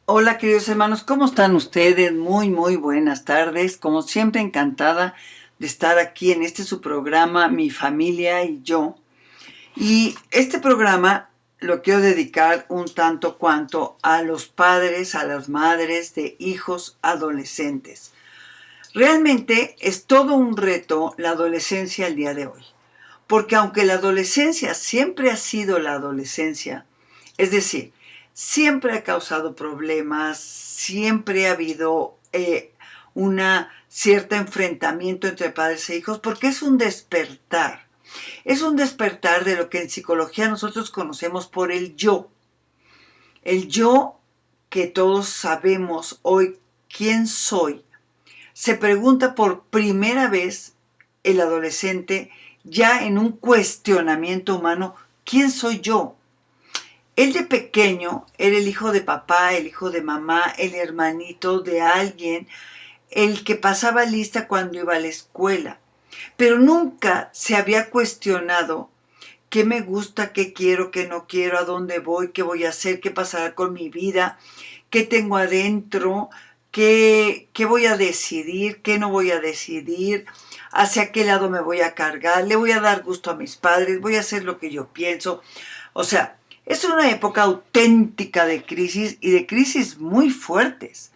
Hola queridos hermanos, ¿cómo están ustedes? Muy buenas tardes. Como siempre, encantada de estar aquí en este su programa, Mi Familia y Yo. Y este programa lo quiero dedicar un tanto cuanto a los padres, a las madres de hijos adolescentes. Realmente es todo un reto la adolescencia el día de hoy. Porque aunque la adolescencia siempre ha sido la adolescencia, es decir, siempre ha causado problemas, siempre ha habido un cierto enfrentamiento entre padres e hijos, porque es un despertar. Es un despertar de lo que en psicología nosotros conocemos por el yo. El yo que todos sabemos hoy quién soy, se pregunta por primera vez el adolescente ya en un cuestionamiento humano, ¿quién soy yo? Él de pequeño era el hijo de papá, el hijo de mamá, el hermanito de alguien, el que pasaba lista cuando iba a la escuela, pero nunca se había cuestionado qué me gusta, qué quiero, qué no quiero, a dónde voy, qué voy a hacer, qué pasará con mi vida, qué tengo adentro, qué voy a decidir, qué no voy a decidir, hacia qué lado me voy a cargar, le voy a dar gusto a mis padres, voy a hacer lo que yo pienso. O sea, es una época auténtica de crisis y de crisis muy fuertes.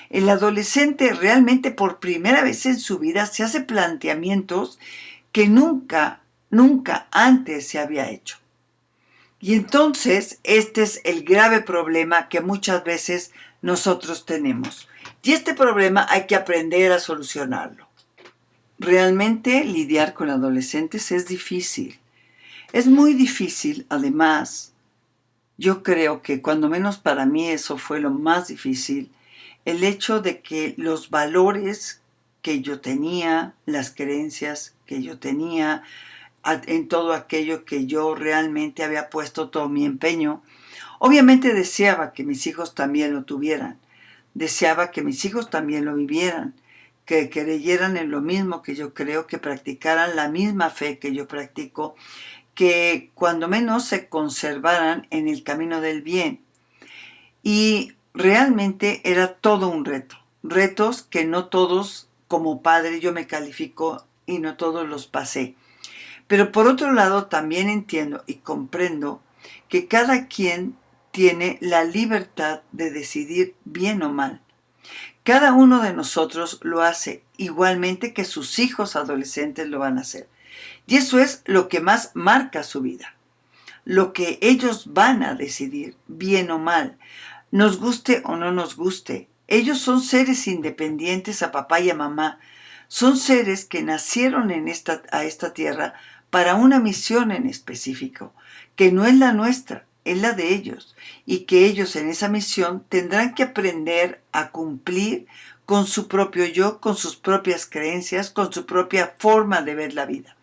El adolescente realmente por primera vez en su vida se hace planteamientos que nunca antes se había hecho. Y entonces este es el grave problema que muchas veces nosotros tenemos. Y este problema hay que aprender a solucionarlo. Realmente lidiar con adolescentes es difícil. Es muy difícil, además, yo creo que cuando menos para mí eso fue lo más difícil, el hecho de que los valores que yo tenía, las creencias que yo tenía, en todo aquello que yo realmente había puesto todo mi empeño. Obviamente deseaba que mis hijos también lo tuvieran, deseaba que mis hijos también lo vivieran, que creyeran en lo mismo que yo creo, que practicaran la misma fe que yo practico, que cuando menos se conservaran en el camino del bien. Y realmente era todo un reto, retos que no todos como padre yo me califico y no todos los pasé. Pero por otro lado, también entiendo y comprendo que cada quien tiene la libertad de decidir bien o mal. Cada uno de nosotros lo hace igualmente que sus hijos adolescentes lo van a hacer. Y eso es lo que más marca su vida. Lo que ellos van a decidir, bien o mal, nos guste o no nos guste. Ellos son seres independientes a papá y a mamá. Son seres que nacieron a esta tierra para una misión en específico, que no es la nuestra, es la de ellos, y que ellos en esa misión tendrán que aprender a cumplir con su propio yo, con sus propias creencias, con su propia forma de ver la vida.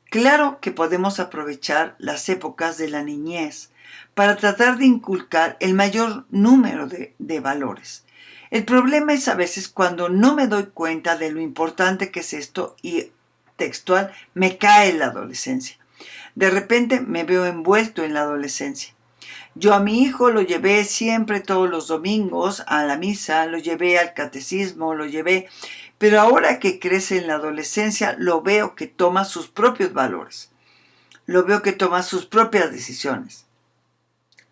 Claro que podemos aprovechar las épocas de la niñez para tratar de inculcar el mayor número de valores. El problema es a veces cuando no me doy cuenta de lo importante que es esto y textual me cae la adolescencia. De repente me veo envuelto en la adolescencia. Yo a mi hijo lo llevé siempre todos los domingos a la misa, lo llevé al catecismo, lo llevé, pero ahora que crece en la adolescencia lo veo que toma sus propios valores, lo veo que toma sus propias decisiones.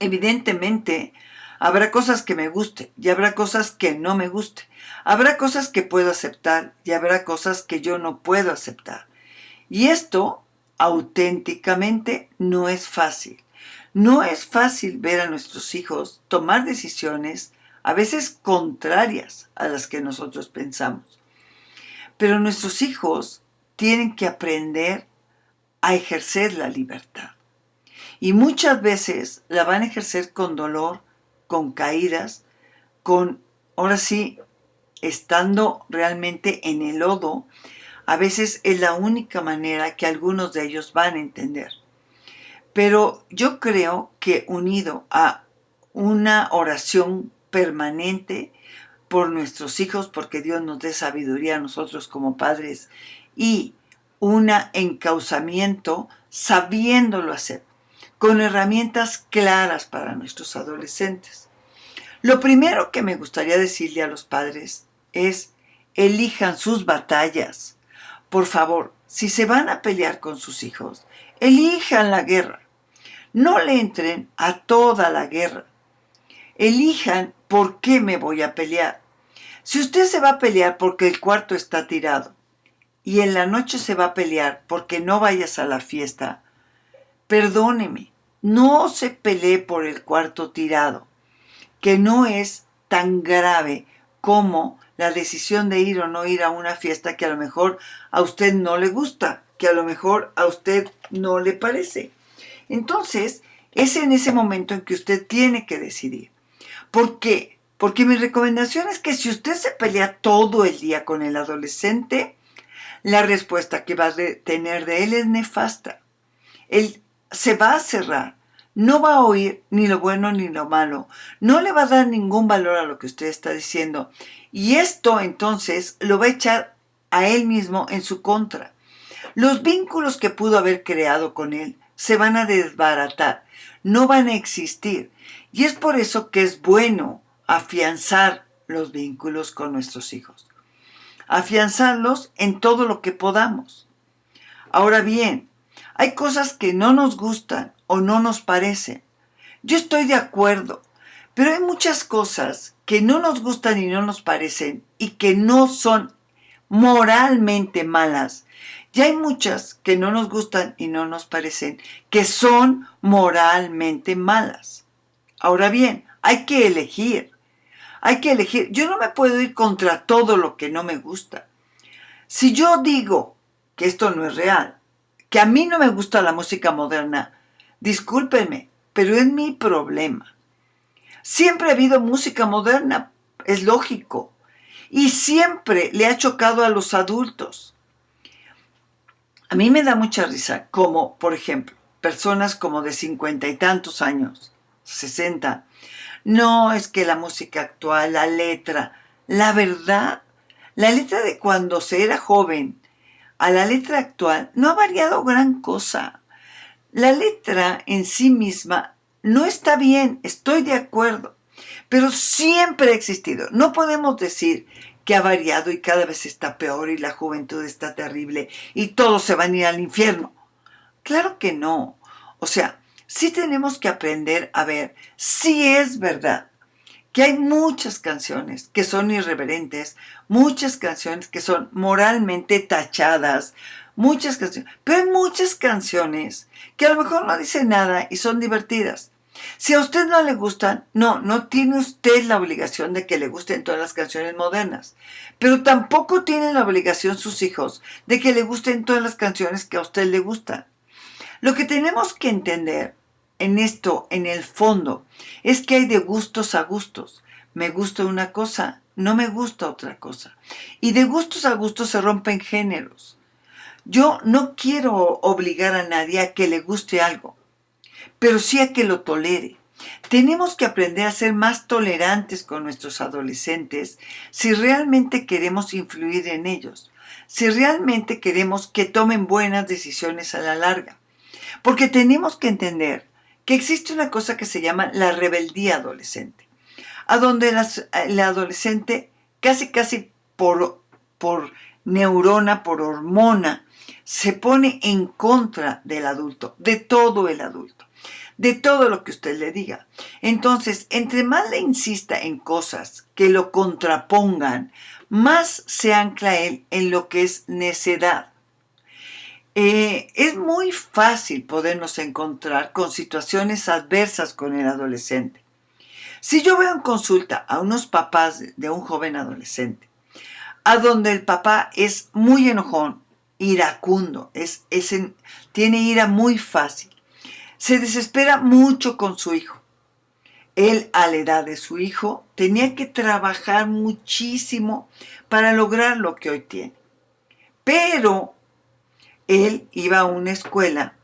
Evidentemente, habrá cosas que me gusten y habrá cosas que no me gusten. Habrá cosas que puedo aceptar y habrá cosas que yo no puedo aceptar. Y esto auténticamente no es fácil. No es fácil ver a nuestros hijos tomar decisiones a veces contrarias a las que nosotros pensamos. Pero nuestros hijos tienen que aprender a ejercer la libertad. Y muchas veces la van a ejercer con dolor, con caídas, ahora sí, estando realmente en el lodo. A veces es la única manera que algunos de ellos van a entender. Pero yo creo que unido a una oración permanente por nuestros hijos, porque Dios nos dé sabiduría a nosotros como padres, y un encauzamiento sabiéndolo hacer, con herramientas claras para nuestros adolescentes. Lo primero que me gustaría decirle a los padres es: elijan sus batallas. Por favor, si se van a pelear con sus hijos, elijan la guerra. No le entren a toda la guerra. Elijan por qué me voy a pelear. Si usted se va a pelear porque el cuarto está tirado y en la noche se va a pelear porque no vayas a la fiesta, perdóneme, no se pelee por el cuarto tirado, que no es tan grave como la decisión de ir o no ir a una fiesta que a lo mejor a usted no le gusta, que a lo mejor a usted no le parece. Entonces, es en ese momento en que usted tiene que decidir. ¿Por qué? Porque mi recomendación es que si usted se pelea todo el día con el adolescente, la respuesta que va a tener de él es nefasta. Él se va a cerrar, no va a oír ni lo bueno ni lo malo, no le va a dar ningún valor a lo que usted está diciendo. Y esto entonces lo va a echar a él mismo en su contra. Los vínculos que pudo haber creado con él se van a desbaratar, no van a existir. Y es por eso que es bueno afianzar los vínculos con nuestros hijos. Afianzarlos en todo lo que podamos. Ahora bien, hay cosas que no nos gustan o no nos parecen. Yo estoy de acuerdo, pero hay muchas cosas que no nos gustan y no nos parecen y que no son moralmente malas. Y hay muchas que no nos gustan y no nos parecen que son moralmente malas. Ahora bien, hay que elegir. Hay que elegir. Yo no me puedo ir contra todo lo que no me gusta. Si yo digo que esto no es real, que a mí no me gusta la música moderna, discúlpenme, pero es mi problema. Siempre ha habido música moderna, es lógico, y siempre le ha chocado a los adultos. A mí me da mucha risa, como, por ejemplo, personas como de 50 y tantos años, 60, no, es que la música actual, la letra de cuando se era joven a la letra actual no ha variado gran cosa. La letra en sí misma no está bien, estoy de acuerdo, pero siempre ha existido. No podemos decir que ha variado y cada vez está peor y la juventud está terrible y todos se van a ir al infierno. Claro que no. O sea, sí tenemos que aprender a ver si es verdad que hay muchas canciones que son irreverentes, muchas canciones que son moralmente tachadas, muchas canciones, pero hay muchas canciones que a lo mejor no dicen nada y son divertidas. Si a usted no le gustan, no tiene usted la obligación de que le gusten todas las canciones modernas, pero tampoco tienen la obligación sus hijos de que le gusten todas las canciones que a usted le gustan. Lo que tenemos que entender en esto, en el fondo, es que hay de gustos a gustos. Me gusta una cosa, no me gusta otra cosa. Y de gustos a gustos se rompen géneros. Yo no quiero obligar a nadie a que le guste algo, pero sí a que lo tolere. Tenemos que aprender a ser más tolerantes con nuestros adolescentes si realmente queremos influir en ellos, si realmente queremos que tomen buenas decisiones a la larga. Porque tenemos que entender que existe una cosa que se llama la rebeldía adolescente, a donde el adolescente casi por neurona, por hormona, se pone en contra del adulto, de todo el adulto, de todo lo que usted le diga. Entonces, entre más le insista en cosas que lo contrapongan, más se ancla él en lo que es necedad. Es muy fácil podernos encontrar con situaciones adversas con el adolescente. Si yo veo en consulta a unos papás de un joven adolescente, a donde el papá es muy enojón, iracundo, tiene ira muy fácil, se desespera mucho con su hijo. Él, a la edad de su hijo, tenía que trabajar muchísimo para lograr lo que hoy tiene. Pero él iba a una escuela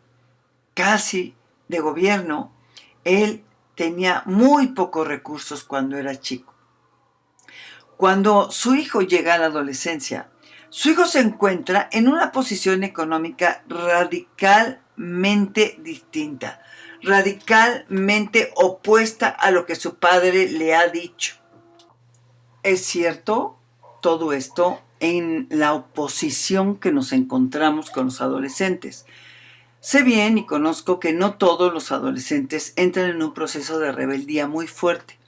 casi de gobierno. Él tenía muy pocos recursos cuando era chico. Cuando su hijo llega a la adolescencia, su hijo se encuentra en una posición económica radicalmente distinta, radicalmente opuesta a lo que su padre le ha dicho. Es cierto todo esto en la oposición que nos encontramos con los adolescentes. Sé bien y conozco que no todos los adolescentes entran en un proceso de rebeldía muy fuerte,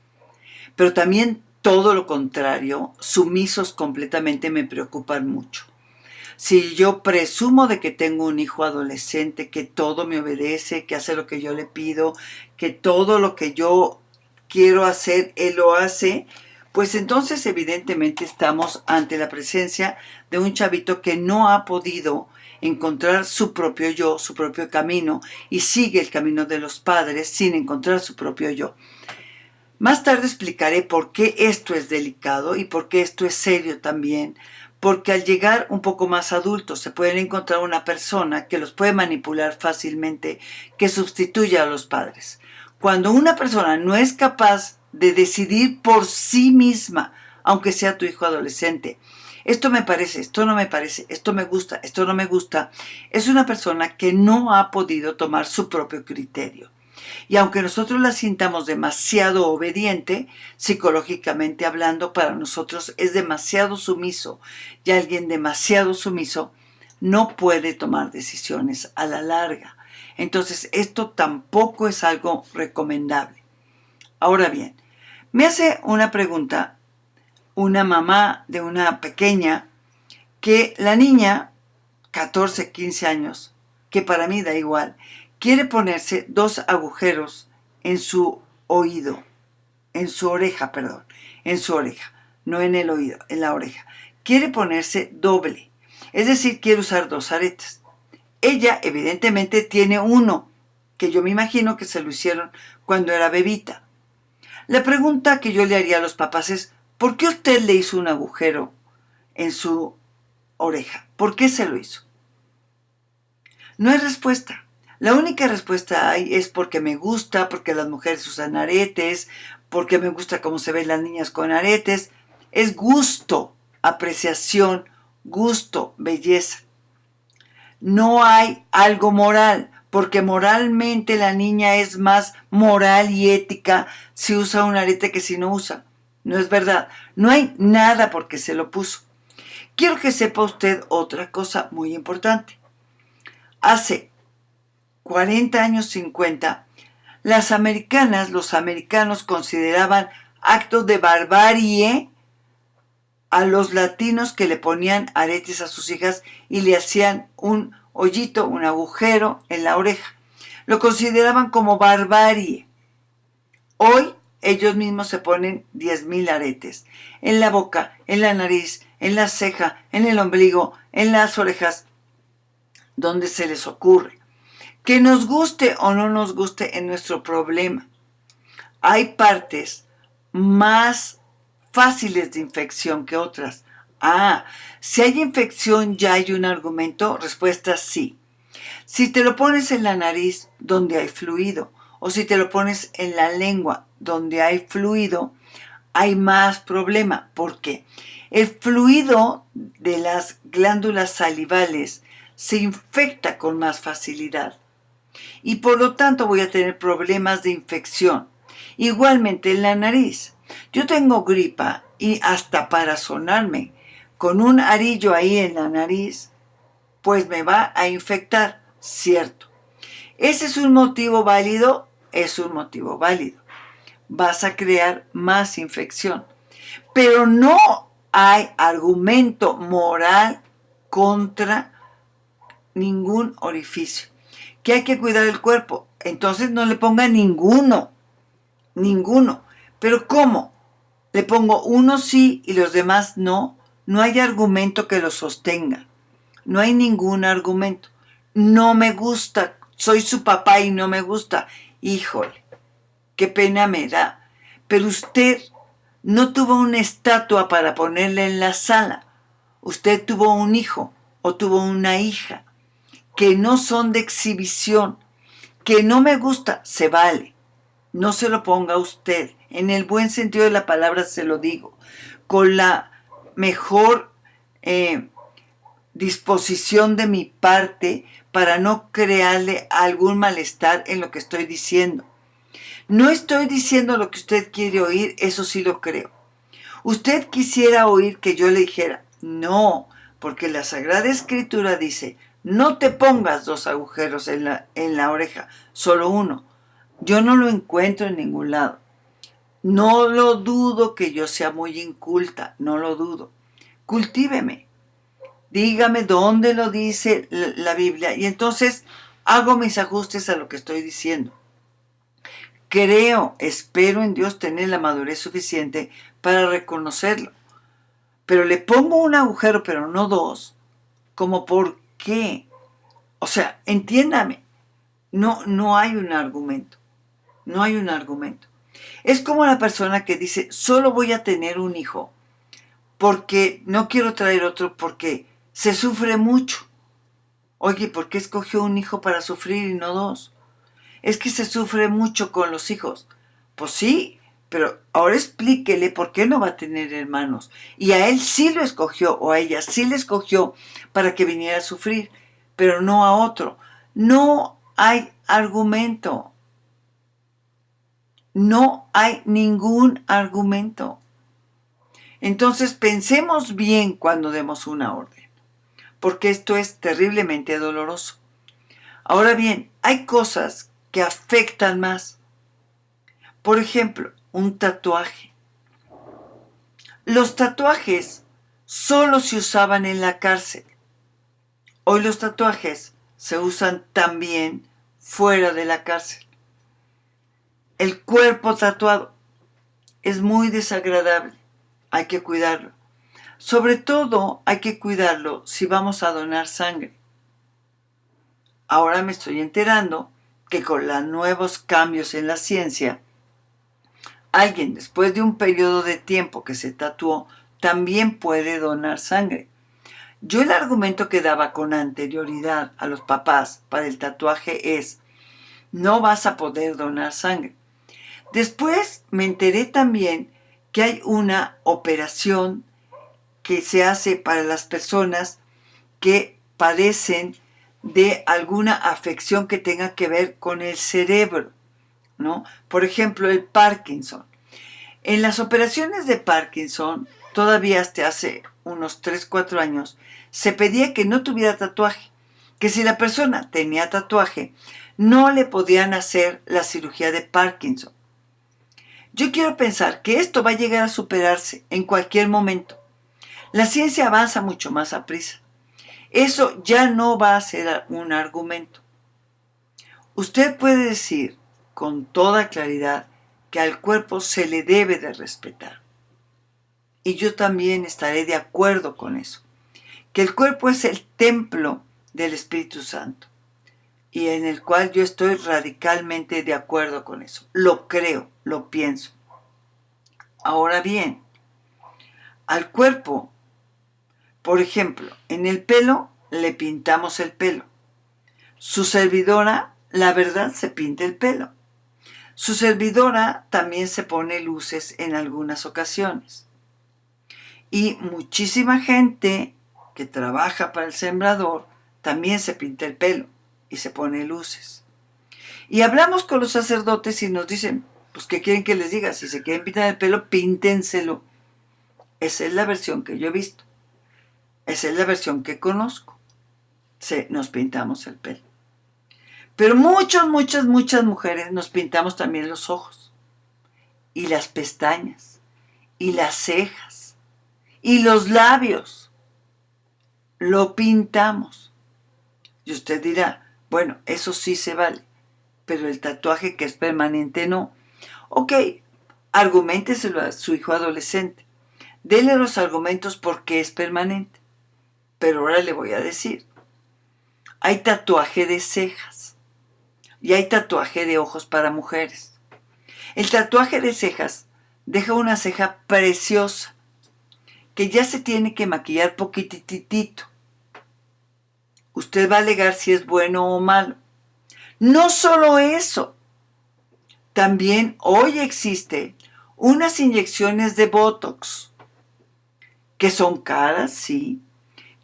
pero también todo lo contrario, sumisos completamente, me preocupan mucho. Si yo presumo de que tengo un hijo adolescente, que todo me obedece, que hace lo que yo le pido, que todo lo que yo quiero hacer, él lo hace, pues entonces evidentemente estamos ante la presencia de un chavito que no ha podido encontrar su propio yo, su propio camino, y sigue el camino de los padres sin encontrar su propio yo. Más tarde explicaré por qué esto es delicado y por qué esto es serio también, porque al llegar un poco más adultos se pueden encontrar una persona que los puede manipular fácilmente, que sustituya a los padres. Cuando una persona no es capaz de decidir por sí misma, aunque sea tu hijo adolescente, esto me parece, esto no me parece, esto me gusta, esto no me gusta, es una persona que no ha podido tomar su propio criterio. Y aunque nosotros la sintamos demasiado obediente, psicológicamente hablando, para nosotros es demasiado sumiso. Y alguien demasiado sumiso no puede tomar decisiones a la larga. Entonces, esto tampoco es algo recomendable. Ahora bien, me hace una pregunta una mamá de una pequeña, que la niña, 14, 15 años, que para mí da igual, quiere ponerse 2 agujeros en su oído, en su oreja, no en el oído, en la oreja. Quiere ponerse doble, es decir, quiere usar 2 aretes. Ella evidentemente tiene uno, que yo me imagino que se lo hicieron cuando era bebita. La pregunta que yo le haría a los papás es, ¿por qué usted le hizo un agujero en su oreja? ¿Por qué se lo hizo? No hay respuesta. La única respuesta hay es porque me gusta, porque las mujeres usan aretes, porque me gusta cómo se ven las niñas con aretes. Es gusto, apreciación, gusto, belleza. No hay algo moral, porque moralmente la niña es más moral y ética si usa un arete que si no usa. No es verdad. No hay nada porque se lo puso. Quiero que sepa usted otra cosa muy importante. Hace 40 años, 50, las americanas, los americanos consideraban actos de barbarie a los latinos que le ponían aretes a sus hijas y le hacían un hoyito, un agujero en la oreja. Lo consideraban como barbarie. Hoy ellos mismos se ponen 10,000 aretes en la boca, en la nariz, en la ceja, en el ombligo, en las orejas, donde se les ocurre. Que nos guste o no nos guste es nuestro problema. Hay partes más fáciles de infección que otras. Si hay infección, ¿ya hay un argumento? Respuesta sí. Si te lo pones en la nariz, donde hay fluido, o si te lo pones en la lengua, donde hay fluido, hay más problema. ¿Por qué? El fluido de las glándulas salivales se infecta con más facilidad y por lo tanto voy a tener problemas de infección. Igualmente en la nariz. Yo tengo gripa y hasta para sonarme con un arillo ahí en la nariz, pues me va a infectar, ¿cierto? ¿Ese es un motivo válido? Es un motivo válido. Vas a crear más infección. Pero no hay argumento moral contra ningún orificio. Que hay que cuidar el cuerpo. Entonces no le ponga ninguno. Pero ¿cómo? Le pongo uno sí y los demás no. No hay argumento que lo sostenga. No hay ningún argumento. No me gusta. Soy su papá y no me gusta. Híjole, qué pena me da. Pero usted no tuvo una estatua para ponerle en la sala. Usted tuvo un hijo o tuvo una hija que no son de exhibición, que no me gusta, se vale. No se lo ponga usted. En el buen sentido de la palabra se lo digo. Con la mejor disposición de mi parte para no crearle algún malestar en lo que estoy diciendo. No estoy diciendo lo que usted quiere oír, eso sí lo creo. Usted quisiera oír que yo le dijera, no, porque la Sagrada Escritura dice, no te pongas 2 agujeros en la oreja, solo uno. Yo no lo encuentro en ningún lado. No lo dudo que yo sea muy inculta, no lo dudo. Cultíveme. Dígame dónde lo dice la Biblia y entonces hago mis ajustes a lo que estoy diciendo. Creo, espero en Dios tener la madurez suficiente para reconocerlo. Pero le pongo un agujero, pero no 2. ¿Cómo por qué? O sea, entiéndame. No hay un argumento. No hay un argumento. Es como la persona que dice, solo voy a tener un hijo porque no quiero traer otro porque se sufre mucho. Oye, ¿por qué escogió un hijo para sufrir y no 2? Es que se sufre mucho con los hijos. Pues sí, pero ahora explíquele por qué no va a tener hermanos. Y a él sí lo escogió, o a ella sí le escogió para que viniera a sufrir, pero no a otro. No hay argumento. No hay ningún argumento. Entonces pensemos bien cuando demos una orden, porque esto es terriblemente doloroso. Ahora bien, hay cosas que afectan más. Por ejemplo, un tatuaje. Los tatuajes solo se usaban en la cárcel. Hoy los tatuajes se usan también fuera de la cárcel. El cuerpo tatuado es muy desagradable. Hay que cuidarlo. Sobre todo hay que cuidarlo si vamos a donar sangre. Ahora me estoy enterando que con los nuevos cambios en la ciencia, alguien después de un periodo de tiempo que se tatuó también puede donar sangre. Yo el argumento que daba con anterioridad a los papás para el tatuaje es, no vas a poder donar sangre. Después me enteré también que hay una operación que se hace para las personas que padecen de alguna afección que tenga que ver con el cerebro, ¿no? Por ejemplo, el Parkinson. En las operaciones de Parkinson, todavía hasta hace unos 3, 4 años, se pedía que no tuviera tatuaje, que si la persona tenía tatuaje, no le podían hacer la cirugía de Parkinson. Yo quiero pensar que esto va a llegar a superarse en cualquier momento. La ciencia avanza mucho más a prisa. Eso ya no va a ser un argumento. Usted puede decir con toda claridad que al cuerpo se le debe de respetar. Y yo también estaré de acuerdo con eso. Que el cuerpo es el templo del Espíritu Santo. Y en el cual yo estoy radicalmente de acuerdo con eso. Lo creo, lo pienso. Ahora bien, al cuerpo, por ejemplo, en el pelo le pintamos el pelo. Su servidora, la verdad, se pinta el pelo. Su servidora también se pone luces en algunas ocasiones. Y muchísima gente que trabaja para el sembrador también se pinta el pelo y se pone luces. Y hablamos con los sacerdotes y nos dicen, pues ¿qué quieren que les diga? Si se quieren pintar el pelo, píntenselo. Esa es la versión que yo he visto. Esa es la versión que conozco. Nos pintamos el pelo. Pero muchas mujeres nos pintamos también los ojos. Y las pestañas. Y las cejas. Y los labios. Lo pintamos. Y usted dirá, bueno, eso sí se vale. Pero el tatuaje que es permanente no. Ok, arguménteselo a su hijo adolescente. Dele los argumentos por qué es permanente. Pero ahora le voy a decir. Hay tatuaje de cejas. Y hay tatuaje de ojos para mujeres. El tatuaje de cejas deja una ceja preciosa que ya se tiene que maquillar poquititito. Usted va a alegar si es bueno o malo. No solo eso. También hoy existe unas inyecciones de Botox que son caras, sí,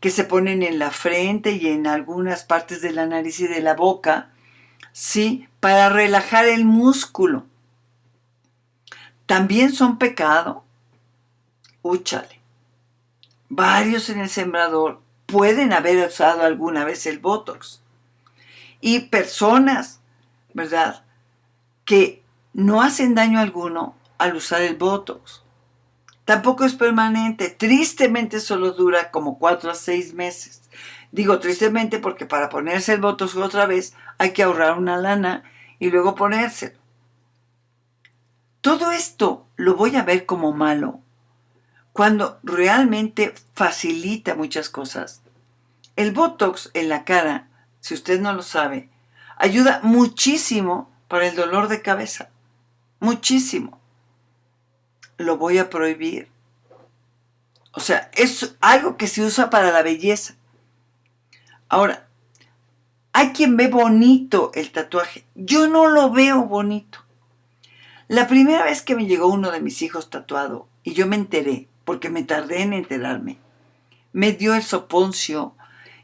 que se ponen en la frente y en algunas partes de la nariz y de la boca, ¿sí? Para relajar el músculo. También son pecado. Úchale. Varios en el Sembrador pueden haber usado alguna vez el Botox. Y personas, ¿verdad?, que no hacen daño alguno al usar el Botox. Tampoco es permanente. Tristemente solo dura como 4 a 6 meses. Digo tristemente porque para ponerse el Botox otra vez hay que ahorrar una lana y luego ponérselo. Todo esto lo voy a ver como malo cuando realmente facilita muchas cosas. El Botox en la cara, si usted no lo sabe, ayuda muchísimo para el dolor de cabeza. Muchísimo. Lo voy a prohibir. O sea, es algo que se usa para la belleza. Ahora, hay quien ve bonito el tatuaje. Yo no lo veo bonito. La primera vez que me llegó uno de mis hijos tatuado, y yo me enteré, porque me tardé en enterarme, me dio el soponcio.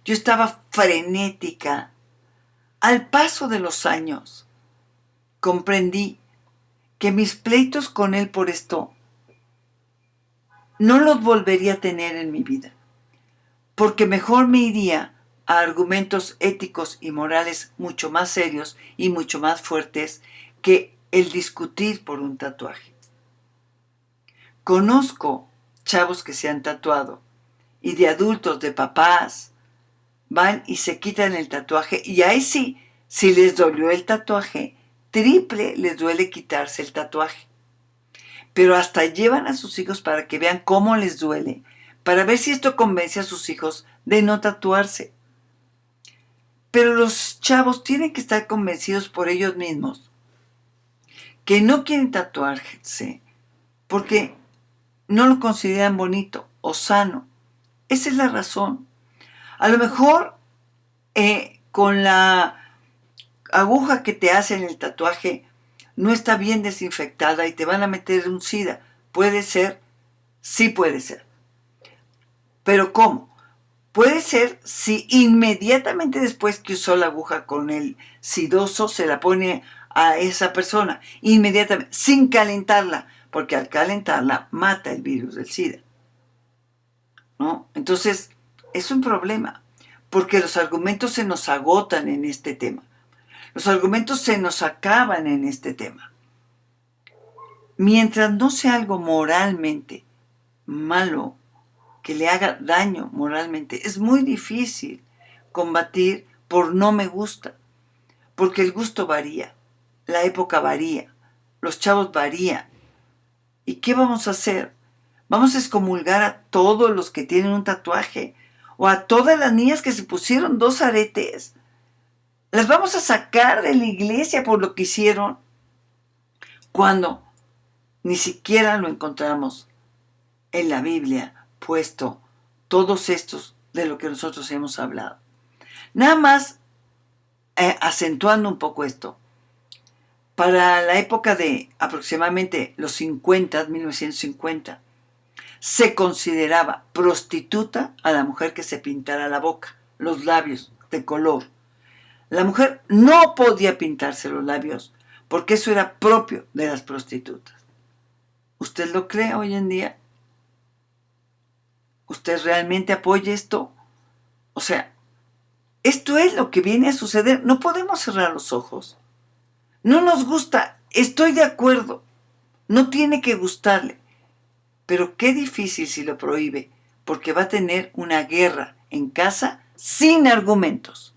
Yo estaba frenética. Al paso de los años, comprendí que mis pleitos con él por esto no los volvería a tener en mi vida, porque mejor me iría a argumentos éticos y morales mucho más serios y mucho más fuertes que el discutir por un tatuaje. Conozco chavos que se han tatuado y de adultos, de papás, van y se quitan el tatuaje y ahí sí, si les dolió el tatuaje, triple les duele quitarse el tatuaje. Pero hasta llevan a sus hijos para que vean cómo les duele, para ver si esto convence a sus hijos de no tatuarse. Pero los chavos tienen que estar convencidos por ellos mismos que no quieren tatuarse porque no lo consideran bonito o sano. Esa es la razón. A lo mejor con la aguja que te hacen el tatuaje no está bien desinfectada y te van a meter un SIDA. Puede ser, sí puede ser. Pero ¿cómo? Puede ser si inmediatamente después que usó la aguja con el sidoso se la pone a esa persona, inmediatamente, sin calentarla, porque al calentarla mata el virus del SIDA, ¿no? Entonces, es un problema, porque los argumentos se nos agotan en este tema. Los argumentos se nos acaban en este tema. Mientras no sea algo moralmente malo, que le haga daño moralmente, es muy difícil combatir por no me gusta, porque el gusto varía, la época varía, los chavos varían. ¿Y qué vamos a hacer? ¿Vamos a excomulgar a todos los que tienen un tatuaje? ¿O a todas las niñas que se pusieron 2 aretes? ¿Las vamos a sacar de la iglesia por lo que hicieron? Cuando ni siquiera lo encontramos en la Biblia puesto todos estos de lo que nosotros hemos hablado. Nada más acentuando un poco esto. Para la época de aproximadamente los 50, 1950, se consideraba prostituta a la mujer que se pintara la boca, los labios de color. La mujer no podía pintarse los labios porque eso era propio de las prostitutas. ¿Usted lo cree hoy en día? ¿Usted realmente apoya esto? O sea, esto es lo que viene a suceder. No podemos cerrar los ojos. No nos gusta, estoy de acuerdo. No tiene que gustarle. Pero qué difícil si lo prohíbe, porque va a tener una guerra en casa sin argumentos.